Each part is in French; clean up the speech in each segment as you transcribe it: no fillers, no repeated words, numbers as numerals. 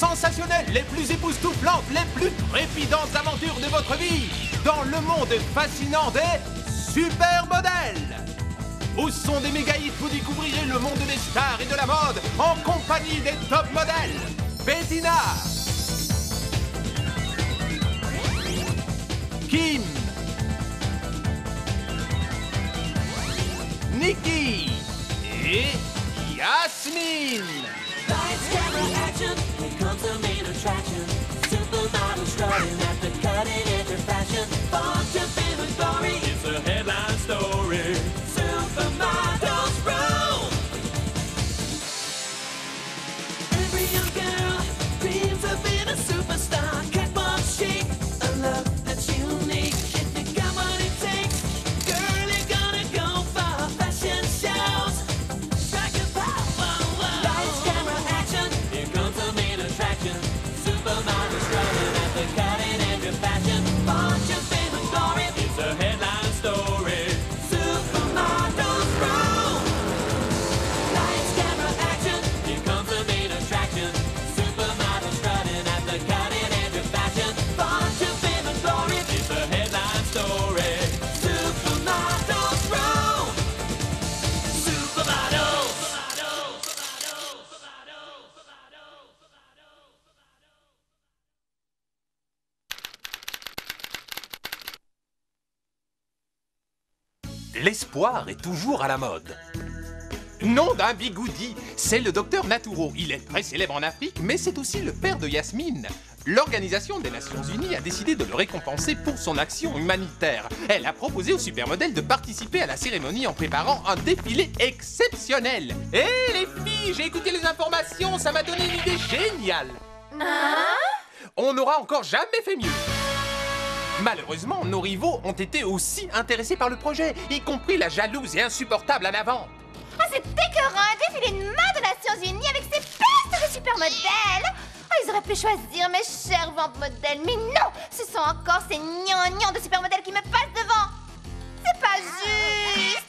sensationnelles, les plus époustouflantes, les plus trépidantes aventures de votre vie dans le monde fascinant des supermodèles. Au son des méga hits, vous découvrirez le monde des stars et de la mode en compagnie des top modèles. Bettina, Kim, Nikki et Yasmine. Lights, camera, action, here comes the main attraction. Supermodel strutting at the cutting edge of fashion. Fortune, fame, and glory, it's a headline story. Supermodels rule. Every young girl dreams of being a superstar. Catwalk chic, a look that's unique. If you got what it takes, girl, you're gonna go far. Fashion shows, strike a power. Lights, camera, action, here comes the main attraction. Supermodels running at the cutting edge of fashion. Fortune, fame, and glory, it's a headline story. Supermodels rule. Lights, camera, action, here comes the main attraction. Supermodels running at the cutting edge of fashion. Fortune, fame, and glory, it's a headline story. Supermodels rule. Supermodels. L'espoir est toujours à la mode. Nom d'un bigoudi, c'est le docteur Naturo. Il est très célèbre en Afrique, mais c'est aussi le père de Yasmine. L'Organisation des Nations Unies a décidé de le récompenser pour son action humanitaire. Elle a proposé aux supermodèles de participer à la cérémonie en préparant un défilé exceptionnel. Hé les filles, j'ai écouté les informations, ça m'a donné une idée géniale. On n'aura encore jamais fait mieux. Malheureusement, nos rivaux ont été aussi intéressés par le projet, y compris la jalouse et insupportable en avant. Ah, c'est écœurant, un défilé de mode aux Nations Unies avec ces pestes de supermodèles. Ah, ils auraient pu choisir mes chers ventes modèles, mais non, ce sont encore ces gnangnans de supermodèles qui me passent devant. C'est pas juste.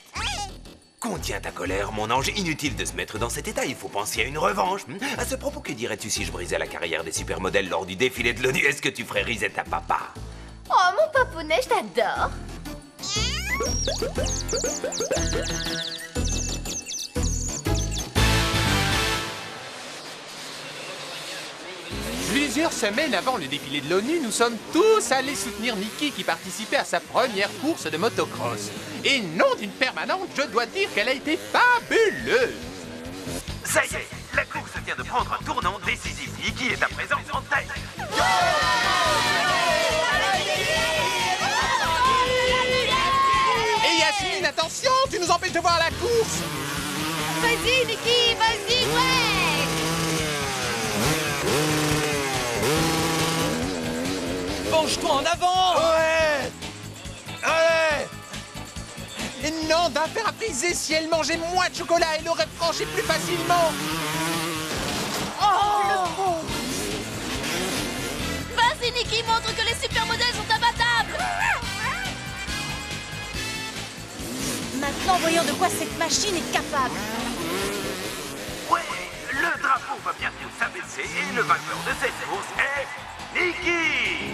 Contiens ta colère, mon ange. Inutile de se mettre dans cet état, il faut penser à une revanche. À ce propos, que dirais-tu si je brisais la carrière des supermodèles lors du défilé de l'ONU? Est-ce que tu ferais riser ta papa? Oh, mon papounet, je t'adore. Plusieurs semaines avant le défilé de l'ONU, nous sommes tous allés soutenir Nikki qui participait à sa première course de motocross. Et non d'une permanente, je dois dire qu'elle a été fabuleuse. Ça y est, la course vient de prendre un tournant décisif. Nikki est à présent en tête. Et Yasmine, attention, tu nous empêches de voir la course. Vas-y, Nikki, vas-y, ouais. Penche-toi en avant! Ouais. Allez. Et non, d'un fer à friser, si elle mangeait moins de chocolat, elle aurait franchi plus facilement. Oh. Vas-y, Nikki, montre que les supermodèles sont imbattables. Maintenant, voyons de quoi cette machine est capable. Ouais, le drapeau va bientôt s'abaisser et le vainqueur de cette course est Nikki.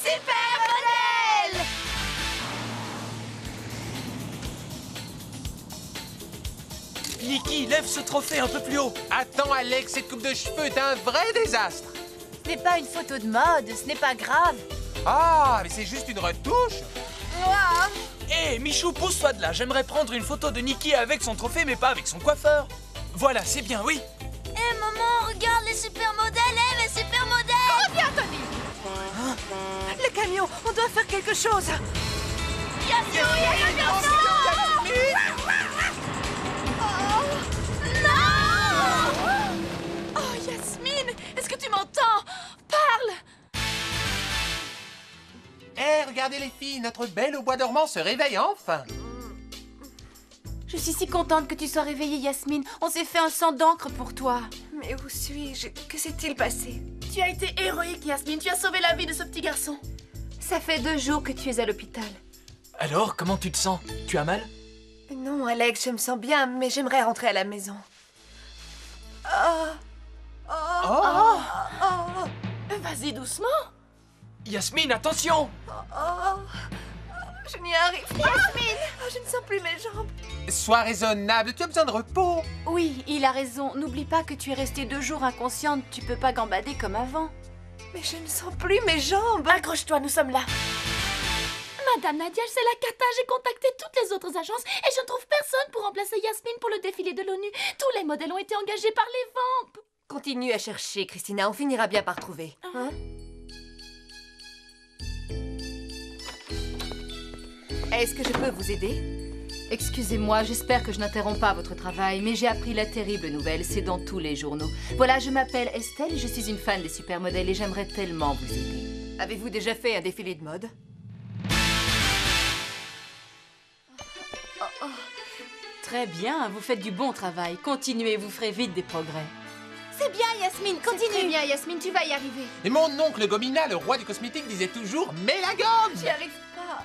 Supermodèle! Nikki, lève ce trophée un peu plus haut. Attends, Alex, cette coupe de cheveux est un vrai désastre. Ce n'est pas une photo de mode, ce n'est pas grave. Ah, mais c'est juste une retouche. Wow. Hé, Michou, pousse-toi de là. J'aimerais prendre une photo de Nikki avec son trophée, mais pas avec son coiffeur. Voilà, c'est bien, oui. Hé, maman, regarde les supermodèles, les supermodèles. Oh, bien, Tony. Le camion, on doit faire quelque chose. Yasmine, non! Oh, Yasmine, est-ce que tu m'entends? Parle! Hé, regardez les filles, notre belle au bois dormant se réveille enfin. Je suis si contente que tu sois réveillée, Yasmine. On s'est fait un sang d'encre pour toi. Mais où suis-je? Que s'est-il passé? Tu as été héroïque, Yasmine. Tu as sauvé la vie de ce petit garçon. Ça fait 2 jours que tu es à l'hôpital. Alors, comment tu te sens? Tu as mal? Non, Alex, je me sens bien, mais j'aimerais rentrer à la maison. Vas-y doucement. Yasmine, attention! Je n'y arrive pas. Yasmine, je ne sens plus mes jambes. Sois raisonnable, tu as besoin de repos. Oui, il a raison. N'oublie pas que tu es restée 2 jours inconsciente. Tu peux pas gambader comme avant. Mais je ne sens plus mes jambes. Accroche-toi, nous sommes là. Madame Nadia, c'est la cata. J'ai contacté toutes les autres agences et je ne trouve personne pour remplacer Yasmine pour le défilé de l'ONU. Tous les modèles ont été engagés par les vampes. Continue à chercher, Christina. On finira bien par trouver. Hein? Est-ce que je peux vous aider? Excusez-moi, j'espère que je n'interromps pas votre travail, mais j'ai appris la terrible nouvelle, c'est dans tous les journaux. Voilà, je m'appelle Estelle et je suis une fan des supermodèles et j'aimerais tellement vous aider. Avez-vous déjà fait un défilé de mode? Très bien, vous faites du bon travail. Continuez, vous ferez vite des progrès. C'est bien, Yasmine, continue. Très bien, Yasmine, tu vas y arriver. Et mon oncle Gomina, le roi du cosmétique, disait toujours « Mets la gomme !» J'y arrive pas.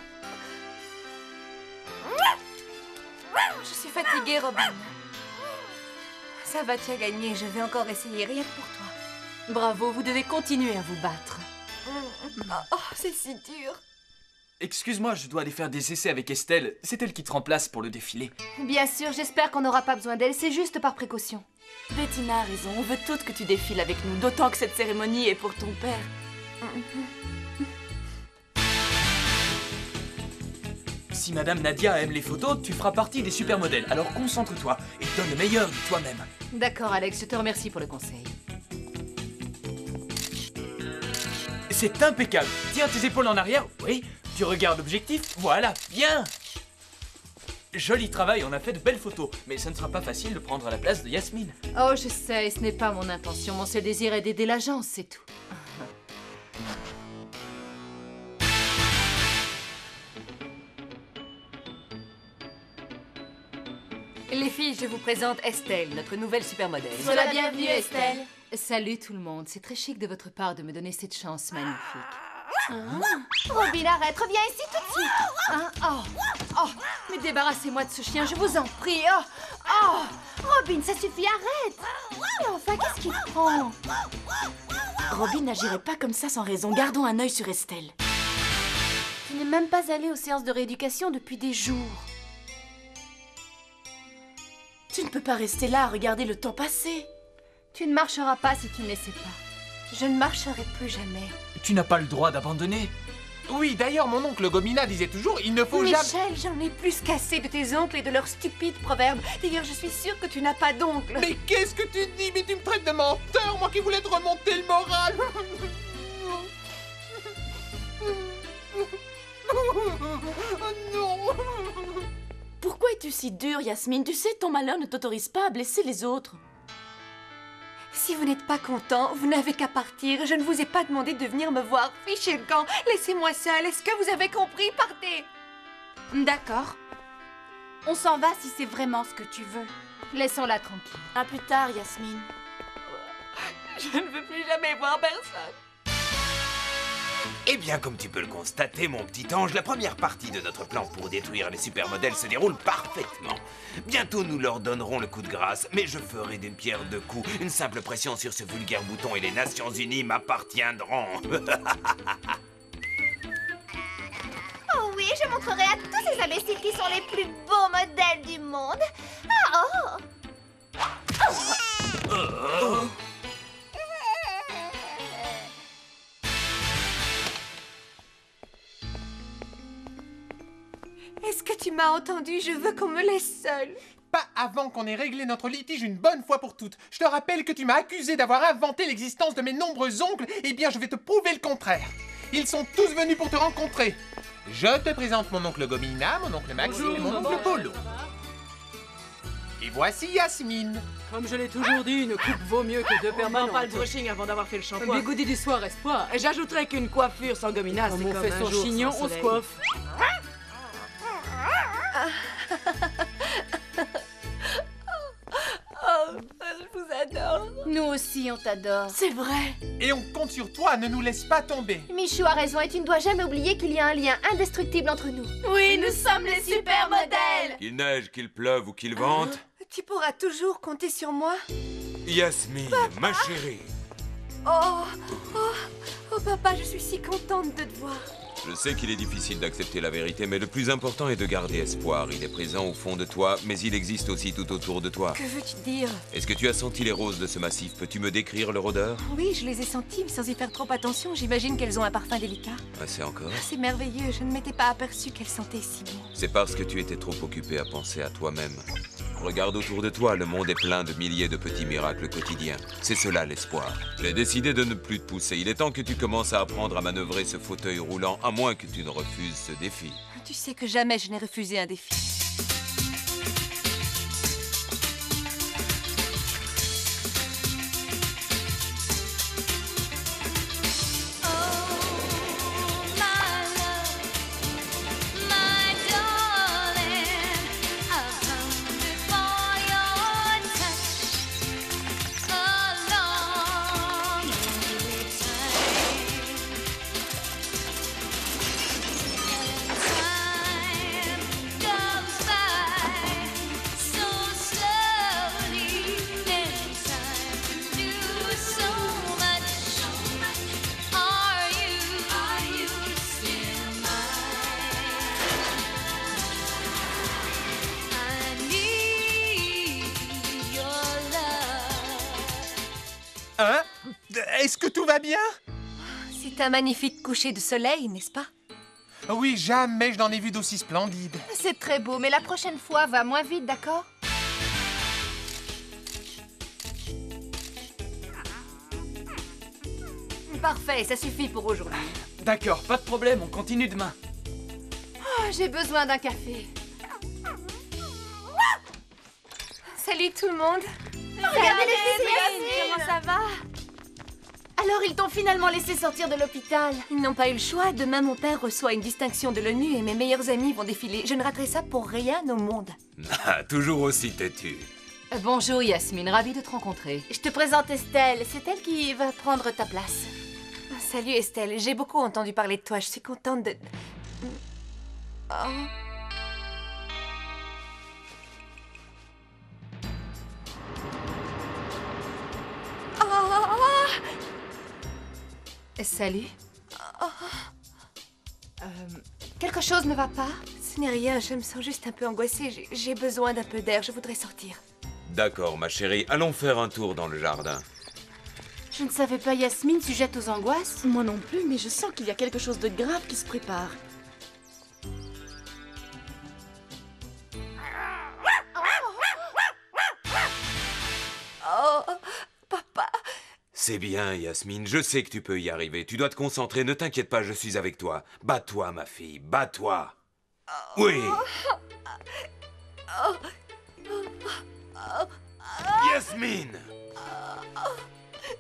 Je suis fatiguée, Robin. Ça va, tu as gagné. Je vais encore essayer, rien que pour toi. Bravo, vous devez continuer à vous battre. C'est si dur. Excuse-moi, je dois aller faire des essais avec Estelle. C'est elle qui te remplace pour le défilé. Bien sûr, j'espère qu'on n'aura pas besoin d'elle, c'est juste par précaution. Bettina a raison. On veut toutes que tu défiles avec nous. D'autant que cette cérémonie est pour ton père. Si Madame Nadia aime les photos, tu feras partie des supermodèles. Alors concentre-toi et donne le meilleur de toi-même. D'accord, Alex, je te remercie pour le conseil. C'est impeccable. Tiens tes épaules en arrière. Oui. Tu regardes l'objectif. Voilà. Bien. Joli travail, on a fait de belles photos. Mais ce ne sera pas facile de prendre la place de Yasmine. Oh, je sais, ce n'est pas mon intention. Mon seul désir est d'aider l'agence, c'est tout. Les filles, je vous présente Estelle, notre nouvelle supermodèle. Sois la bienvenue, Estelle. Salut tout le monde, c'est très chic de votre part de me donner cette chance magnifique. Robin, arrête, reviens ici tout de suite. Oh, mais débarrassez-moi de ce chien, je vous en prie. Robin, ça suffit, arrête. Mais enfin, qu'est-ce qu'il prend? Robin n'agirait pas comme ça sans raison. Gardons un œil sur Estelle. Tu n'es même pas allée aux séances de rééducation depuis des jours. Tu ne peux pas rester là à regarder le temps passer. Tu ne marcheras pas si tu ne laissais pas. Je ne marcherai plus jamais. Tu n'as pas le droit d'abandonner. Oui, d'ailleurs, mon oncle Gomina disait toujours « Il ne faut jamais... » Michel, j'en ai plus qu'assez de tes oncles et de leurs stupides proverbes. D'ailleurs, je suis sûre que tu n'as pas d'oncle. Mais qu'est-ce que tu dis? Mais tu me traites de menteur, moi qui voulais te remonter le moral. Non. Pourquoi es-tu si dure, Yasmine? Tu sais, ton malheur ne t'autorise pas à blesser les autres. Si vous n'êtes pas content, vous n'avez qu'à partir. Je ne vous ai pas demandé de venir me voir. Fichez le camp. Laissez-moi seule. Est-ce que vous avez compris? Partez. D'accord. On s'en va si c'est vraiment ce que tu veux. Laissons-la tranquille. À plus tard, Yasmine. Je ne veux plus jamais voir personne. Eh bien, comme tu peux le constater, mon petit ange, la première partie de notre plan pour détruire les supermodèles se déroule parfaitement. Bientôt, nous leur donnerons le coup de grâce, mais je ferai d'une pierre deux coups. Une simple pression sur ce vulgaire bouton et les Nations Unies m'appartiendront. Oh oui, je montrerai à tous ces imbéciles qui sont les plus beaux modèles du monde. Est-ce que tu m'as entendu? Je veux qu'on me laisse seule. Pas avant qu'on ait réglé notre litige une bonne fois pour toutes. Je te rappelle que tu m'as accusé d'avoir inventé l'existence de mes nombreux oncles. Eh bien, je vais te prouver le contraire. Ils sont tous venus pour te rencontrer. Je te présente mon oncle Gomina, mon oncle Maxime et mon oncle Polo. Et voici Yasmine. Comme je l'ai toujours dit, une coupe vaut mieux que deux permanentes. Pas le brushing avant d'avoir fait le shampoing. Un bigoudi du soir, espoir. Et j'ajouterais qu'une coiffure sans gomina, c'est Comme comme on fait un son jour chignon, sans on se soleil. coiffe. Je vous adore. Nous aussi, on t'adore. C'est vrai. Et on compte sur toi, ne nous laisse pas tomber. Michou a raison et tu ne dois jamais oublier qu'il y a un lien indestructible entre nous. Oui, nous sommes les supermodèles. Qu'il neige, qu'il pleuve ou qu'il vente, Tu pourras toujours compter sur moi. Yasmine, ma chérie. Oh, papa, je suis si contente de te voir. Je sais qu'il est difficile d'accepter la vérité, mais le plus important est de garder espoir. Il est présent au fond de toi, mais il existe aussi tout autour de toi. Que veux-tu dire? Est-ce que tu as senti les roses de ce massif? Peux-tu me décrire leur odeur? Oui, je les ai senties, mais sans y faire trop attention. J'imagine qu'elles ont un parfum délicat. Ah, c'est encore? C'est merveilleux, je ne m'étais pas aperçue qu'elles sentaient si bon. C'est parce que tu étais trop occupé à penser à toi-même. Regarde autour de toi, le monde est plein de milliers de petits miracles quotidiens. C'est cela l'espoir. J'ai décidé de ne plus te pousser. Il est temps que tu commences à apprendre à manœuvrer ce fauteuil roulant, à moins que tu ne refuses ce défi. Tu sais que jamais je n'ai refusé un défi. Hein? Est-ce que tout va bien? C'est un magnifique coucher de soleil, n'est-ce pas? Oui, jamais je n'en ai vu d'aussi splendide. C'est très beau, mais la prochaine fois, va moins vite, d'accord? Parfait, ça suffit pour aujourd'hui. D'accord, pas de problème, on continue demain. Oh, j'ai besoin d'un café. Salut tout le monde. Regardez les filles, Comment ça va? Alors, ils t'ont finalement laissé sortir de l'hôpital. Ils n'ont pas eu le choix. Demain, mon père reçoit une distinction de l'ONU et mes meilleurs amis vont défiler. Je ne raterai ça pour rien au monde. Ah, toujours aussi têtu. Bonjour Yasmine, ravie de te rencontrer. Je te présente Estelle. C'est elle qui va prendre ta place. Salut Estelle, j'ai beaucoup entendu parler de toi. Je suis contente de... Oh. Salut. Quelque chose ne va pas? Ce n'est rien, je me sens juste un peu angoissée. J'ai besoin d'un peu d'air, je voudrais sortir. D'accord, ma chérie, allons faire un tour dans le jardin. Je ne savais pas Yasmine sujette aux angoisses. Moi non plus, mais je sens qu'il y a quelque chose de grave qui se prépare. Oh, papa. C'est bien, Yasmine, je sais que tu peux y arriver. Tu dois te concentrer, ne t'inquiète pas, je suis avec toi. Bats-toi, ma fille, bats-toi. Oui. Yasmine!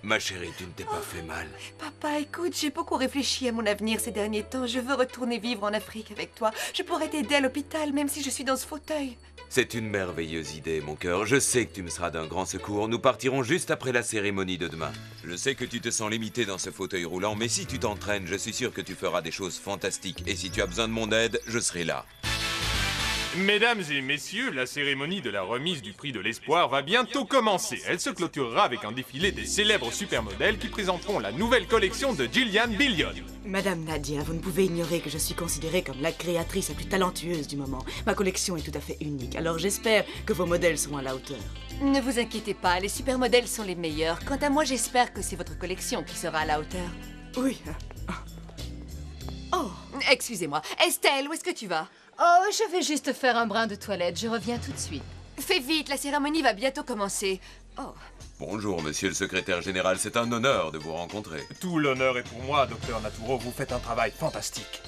Ma chérie, tu ne t'es pas fait mal. Papa, écoute, j'ai beaucoup réfléchi à mon avenir ces derniers temps. Je veux retourner vivre en Afrique avec toi. Je pourrais t'aider à l'hôpital, même si je suis dans ce fauteuil. C'est une merveilleuse idée, mon cœur. Je sais que tu me seras d'un grand secours. Nous partirons juste après la cérémonie de demain. Je sais que tu te sens limité dans ce fauteuil roulant, mais si tu t'entraînes, je suis sûr que tu feras des choses fantastiques. Et si tu as besoin de mon aide, je serai là. Mesdames et messieurs, la cérémonie de la remise du prix de l'espoir va bientôt commencer. Elle se clôturera avec un défilé des célèbres supermodèles qui présenteront la nouvelle collection de Jillian Billion. Madame Nadia, vous ne pouvez ignorer que je suis considérée comme la créatrice la plus talentueuse du moment. Ma collection est tout à fait unique, alors j'espère que vos modèles seront à la hauteur. Ne vous inquiétez pas, les supermodèles sont les meilleurs. Quant à moi, j'espère que c'est votre collection qui sera à la hauteur. Oui. Oh, Excusez-moi. Estelle, où est-ce que tu vas? Oh, je vais juste faire un brin de toilette, je reviens tout de suite. Fais vite, la cérémonie va bientôt commencer. Oh. Bonjour, monsieur le secrétaire général, c'est un honneur de vous rencontrer. Tout l'honneur est pour moi, docteur Naturo, vous faites un travail fantastique.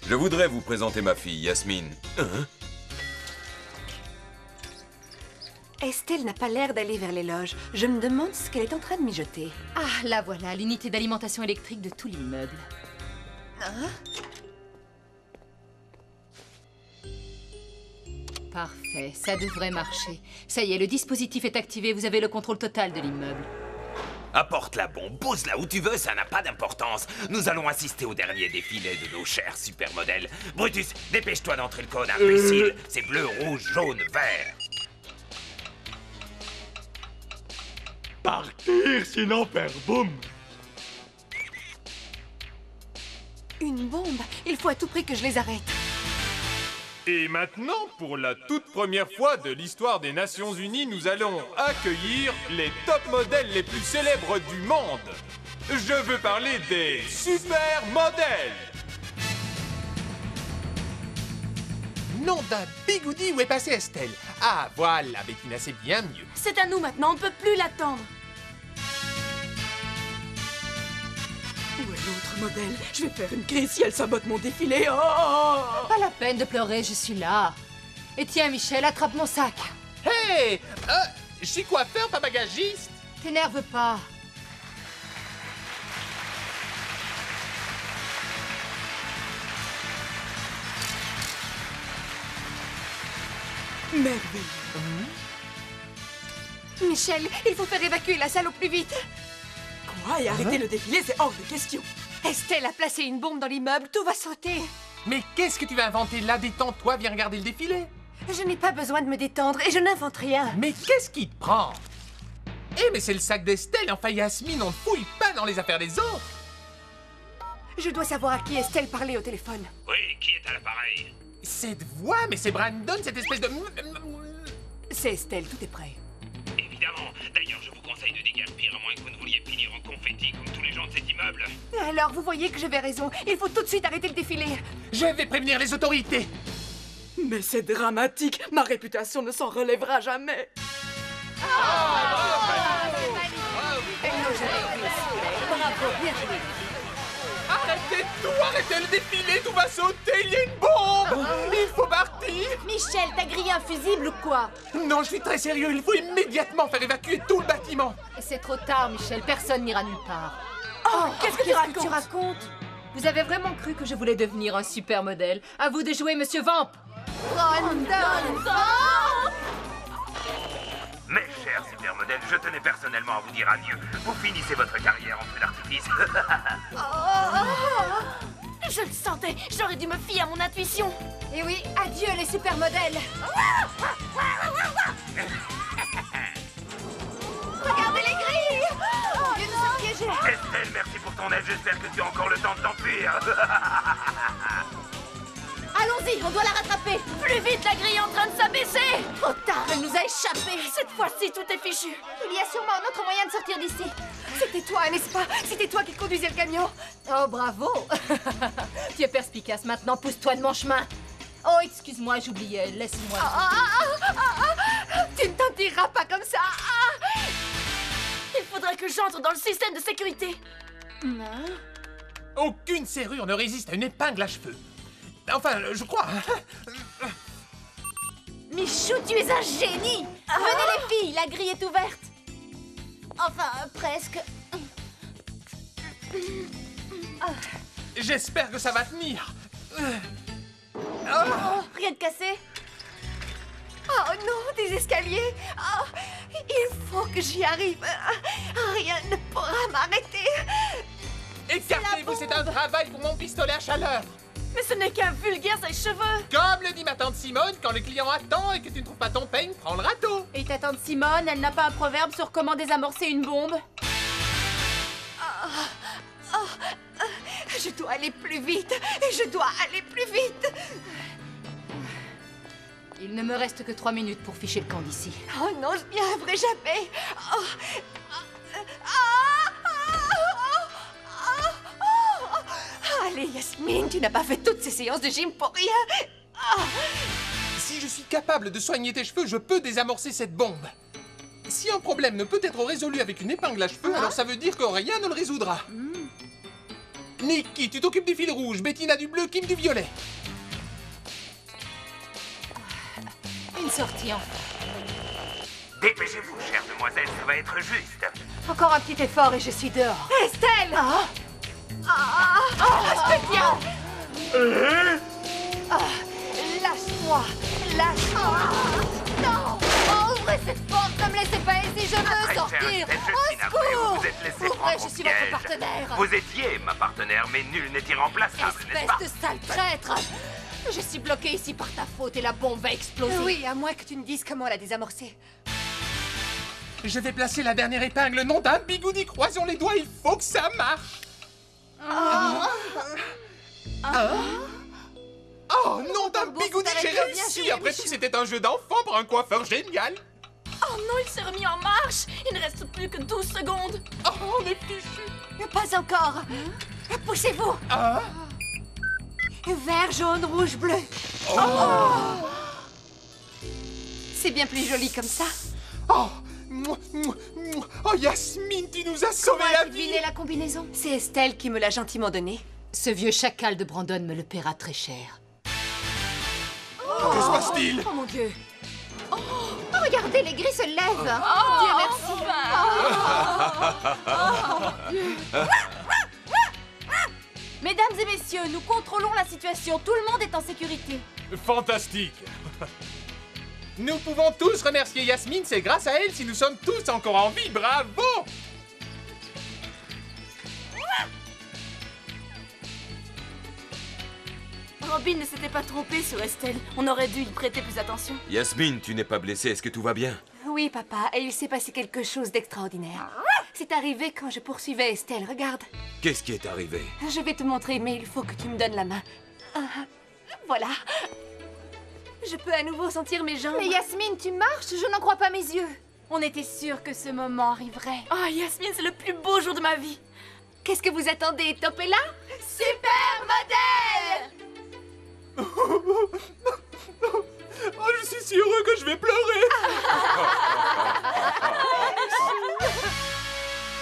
Je voudrais vous présenter ma fille, Yasmine. Hein? Estelle n'a pas l'air d'aller vers les loges. Je me demande ce qu'elle est en train de mijoter. Ah, la voilà, l'unité d'alimentation électrique de tout l'immeuble. Hein? Parfait, ça devrait marcher. Ça y est, le dispositif est activé, vous avez le contrôle total de l'immeuble. Apporte la bombe, pose-la où tu veux, ça n'a pas d'importance. Nous allons assister au dernier défilé de nos chers supermodèles. Brutus, dépêche-toi d'entrer le code, imbécile. C'est bleu, rouge, jaune, vert. Partir, sinon faire boum. Une bombe. Il faut à tout prix que je les arrête. Et maintenant, pour la toute première fois de l'histoire des Nations Unies, nous allons accueillir les top modèles les plus célèbres du monde. Je veux parler des supermodèles. Nom d'un bigoudi, où est passée Estelle? Ah, voilà, Bettina, c'est bien mieux. C'est à nous maintenant, on ne peut plus l'attendre. Où est l'autre modèle? Je vais faire une crise si elle sabote mon défilé. Oh! Pas la peine de pleurer, je suis là. Et tiens, Michel, attrape mon sac. Hey, je suis coiffeur, pas bagagiste. T'énerve pas. Merveilleux. Michel, il faut faire évacuer la salle au plus vite. Quoi? Et arrêter le défilé, c'est hors de question. Estelle a placé une bombe dans l'immeuble, tout va sauter. Mais qu'est-ce que tu vas inventer là? Détends-toi, viens regarder le défilé. Je n'ai pas besoin de me détendre et je n'invente rien. Mais qu'est-ce qui te prend? Eh, mais c'est le sac d'Estelle, enfin Yasmine, on ne fouille pas dans les affaires des autres. Je dois savoir à qui Estelle parlait au téléphone. Oui, qui est à l'appareil? Cette voix, mais c'est Brandon, cette espèce de... C'est Estelle, tout est prêt. Évidemment. D'ailleurs, je vous conseille de déguerpir, à moins que vous ne vouliez finir en confetti comme tous les gens de cet immeuble. Alors, vous voyez que j'avais raison. Il faut tout de suite arrêter le défilé. Je vais prévenir les autorités. Mais c'est dramatique. Ma réputation ne s'en relèvera jamais. Bravo, bien joué. Arrêtez tout, arrêtez le défilé, tout va sauter, il y a une bombe. Il faut partir. Michel, t'as grillé un fusible ou quoi? Non, je suis très sérieux, il faut immédiatement faire évacuer tout le bâtiment. C'est trop tard, Michel, personne n'ira nulle part. Oh, qu'est-ce que tu racontes? Vous avez vraiment cru que je voulais devenir un supermodèle? À vous de jouer, monsieur Vamp. Mes chers supermodèles, je tenais personnellement à vous dire adieu. Vous finissez votre carrière en feu d'artifice. Je le sentais, j'aurais dû me fier à mon intuition. Et oui, adieu les supermodèles. Regardez les grilles. Oh, Dieu, nous sommes piégés. Estelle, merci pour ton aide, j'espère que tu as encore le temps de t'enfuir. Allons-y, on doit la rattraper. Plus vite, la grille est en train de s'abaisser. Trop tard, elle nous a échappé. Cette fois-ci, tout est fichu. Il y a sûrement un autre moyen de sortir d'ici. C'était toi, n'est-ce pas? C'était toi qui conduisais le camion. Oh, bravo. Tu es perspicace maintenant, pousse-toi de mon chemin. Oh, excuse-moi, j'oubliais, laisse-moi. Tu ne t'en tireras pas comme ça. Il faudrait que j'entre dans le système de sécurité. Aucune serrure ne résiste à une épingle à cheveux. Enfin, je crois. Michou, tu es un génie. Venez les filles, la grille est ouverte. Enfin, presque. J'espère que ça va tenir. Rien de cassé? Oh non, des escaliers. Oh, il faut que j'y arrive. Rien ne pourra m'arrêter. Écartez-vous, c'est un travail pour mon pistolet à chaleur. Mais ce n'est qu'un vulgaire sèche-cheveux. Comme le dit ma tante Simone, quand le client attend et que tu ne trouves pas ton peigne, prends le râteau. Et ta tante Simone, elle n'a pas un proverbe sur comment désamorcer une bombe? Je dois aller plus vite. Je dois aller plus vite. Il ne me reste que 3 minutes pour ficher le camp d'ici. Oh non, je n'y arriverai jamais. Allez, Yasmine, tu n'as pas fait toutes ces séances de gym pour rien. Si je suis capable de soigner tes cheveux, je peux désamorcer cette bombe. Si un problème ne peut être résolu avec une épingle à cheveux, alors ça veut dire que rien ne le résoudra. Nikki, tu t'occupes du fil rouge, Bettina du bleu, Kim du violet. Une sortie, enfin. Dépêchez-vous, chère demoiselle, ça va être juste. Encore un petit effort et je suis dehors. Estelle. Reste bien. Lâche-moi. Lâche-moi. Non! Oh, ouvrez cette porte, ne me laissez pas ici, je veux Très chère sortir! Estelle, je Au suis navré, secours! vous vous êtes laissé Pour prendre vrai, au je suis votre piège. partenaire. Vous étiez ma partenaire, mais nul n'est irremplaçable, n'est-ce pas? Espèce de sale traître! Je suis bloquée ici par ta faute et la bombe va exploser. Oui, à moins que tu ne dises comment la désamorcer. Je vais placer la dernière épingle, nom d'un bigoudi. Croisons les doigts, il faut que ça marche. Oh, nom d'un bigoudi, j'ai réussi. Après tout, c'était un jeu d'enfant pour un coiffeur génial. Oh non, il s'est remis en marche. Il ne reste plus que 12 secondes. Oh, on est fichus. Pas encore. Poussez-vous. Vert, jaune, rouge, bleu. C'est bien plus joli comme ça. Oh, oh, Yasmine, tu nous as sauvé la vie. Devinez la combinaison. C'est Estelle qui me l'a gentiment donnée. Ce vieux chacal de Brandon me le paiera très cher. Que se passe-t-il? Oh mon Dieu! Oh, regardez, les grilles se lèvent. Dieu merci. Mesdames et messieurs, nous contrôlons la situation. Tout le monde est en sécurité. Fantastique. Nous pouvons tous remercier Yasmine, c'est grâce à elle si nous sommes tous encore en vie. Bravo! Robin ne s'était pas trompé sur Estelle. On aurait dû y prêter plus attention. Yasmine, tu n'es pas blessée, est-ce que tout va bien? Oui, papa, et il s'est passé quelque chose d'extraordinaire. C'est arrivé quand je poursuivais Estelle, regarde. Qu'est-ce qui est arrivé? Je vais te montrer, mais il faut que tu me donnes la main. Voilà. Je peux à nouveau sentir mes jambes. Mais Yasmine, tu marches? Je n'en crois pas mes yeux. On était sûr que ce moment arriverait. Oh, Yasmine, c'est le plus beau jour de ma vie. Qu'est-ce que vous attendez? Top est là? Supermodèle! Oh, je suis si heureux que je vais pleurer.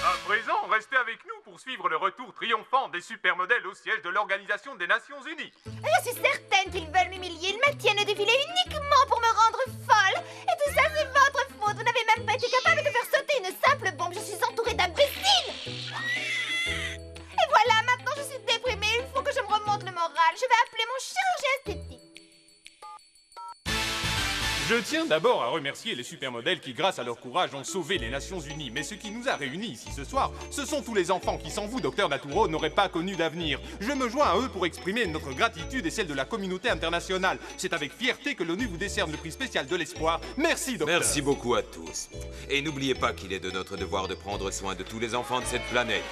À présent, restez avec nous pour suivre le retour triomphant des supermodèles au siège de l'Organisation des Nations Unies. Je suis certaine qu'ils veulent m'humilier. Ils me tiennent au défilé uniquement pour me rendre folle. Et tout ça, c'est votre faute. Vous n'avez même pas été capable de faire sauter une simple bombe. Je suis entourée d'imbéciles. Et voilà, maintenant je suis déprimée. Il faut que je me remonte le moral. Je vais appeler mon chirurgien esthétique. Je tiens d'abord à remercier les supermodèles qui, grâce à leur courage, ont sauvé les Nations Unies. Mais ce qui nous a réunis ici ce soir, ce sont tous les enfants qui, sans vous, Docteur Naturo, n'auraient pas connu d'avenir. Je me joins à eux pour exprimer notre gratitude et celle de la communauté internationale. C'est avec fierté que l'ONU vous décerne le prix spécial de l'espoir. Merci, Docteur. Merci beaucoup à tous. Et n'oubliez pas qu'il est de notre devoir de prendre soin de tous les enfants de cette planète.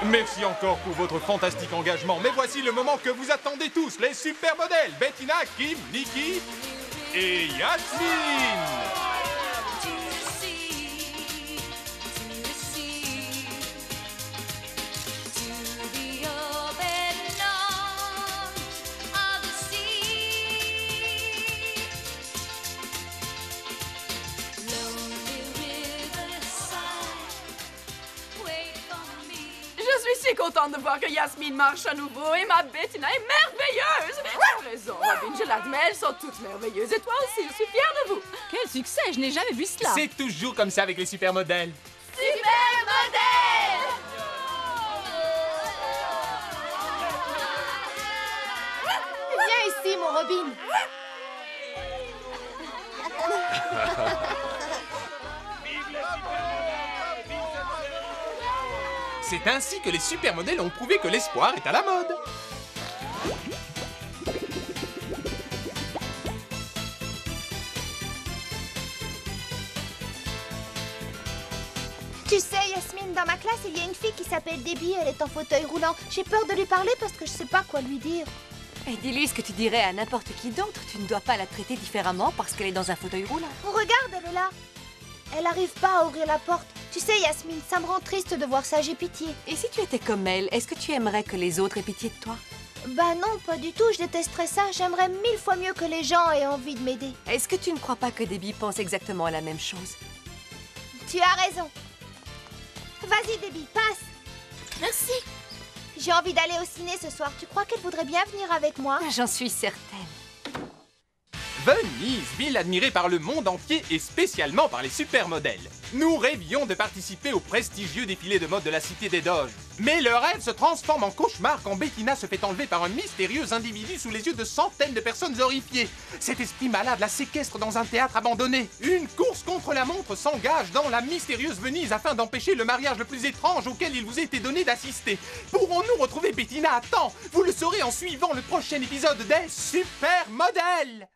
Merci encore pour votre fantastique engagement. Mais voici le moment que vous attendez tous, les supermodèles Bettina, Kim, Nikki et Yasmine. Je suis si contente de voir que Yasmine marche à nouveau et ma Bettina est merveilleuse. Tu as raison, Robin, je l'admets, elles sont toutes merveilleuses. Et toi aussi, je suis fière de vous. Quel succès, je n'ai jamais vu cela. C'est toujours comme ça avec les supermodèles. Supermodèle! Viens ici, mon Robin. C'est ainsi que les supermodèles ont prouvé que l'espoir est à la mode. Tu sais, Yasmine, dans ma classe, il y a une fille qui s'appelle Debbie. Elle est en fauteuil roulant. J'ai peur de lui parler parce que je sais pas quoi lui dire. Et dis-lui ce que tu dirais à n'importe qui d'autre. Tu ne dois pas la traiter différemment parce qu'elle est dans un fauteuil roulant. Oh, regarde, elle est là. Elle arrive pas à ouvrir la porte. Tu sais, Yasmine, ça me rend triste de voir ça, j'ai pitié. Et si tu étais comme elle, est-ce que tu aimerais que les autres aient pitié de toi? Bah non, pas du tout, je détesterais ça. J'aimerais 1000 fois mieux que les gens aient envie de m'aider. Est-ce que tu ne crois pas que Debbie pense exactement à la même chose? Tu as raison. Vas-y, Debbie, passe. Merci. J'ai envie d'aller au ciné ce soir. Tu crois qu'elle voudrait bien venir avec moi? J'en suis certaine. Venise, ville admirée par le monde entier et spécialement par les supermodèles. Nous rêvions de participer au prestigieux défilé de mode de la Cité des Doges. Mais le rêve se transforme en cauchemar quand Bettina se fait enlever par un mystérieux individu sous les yeux de centaines de personnes horrifiées. Cet esprit malade la séquestre dans un théâtre abandonné. Une course contre la montre s'engage dans la mystérieuse Venise afin d'empêcher le mariage le plus étrange auquel il vous a été donné d'assister. Pourrons-nous retrouver Bettina à temps? Vous le saurez en suivant le prochain épisode des Supermodèles.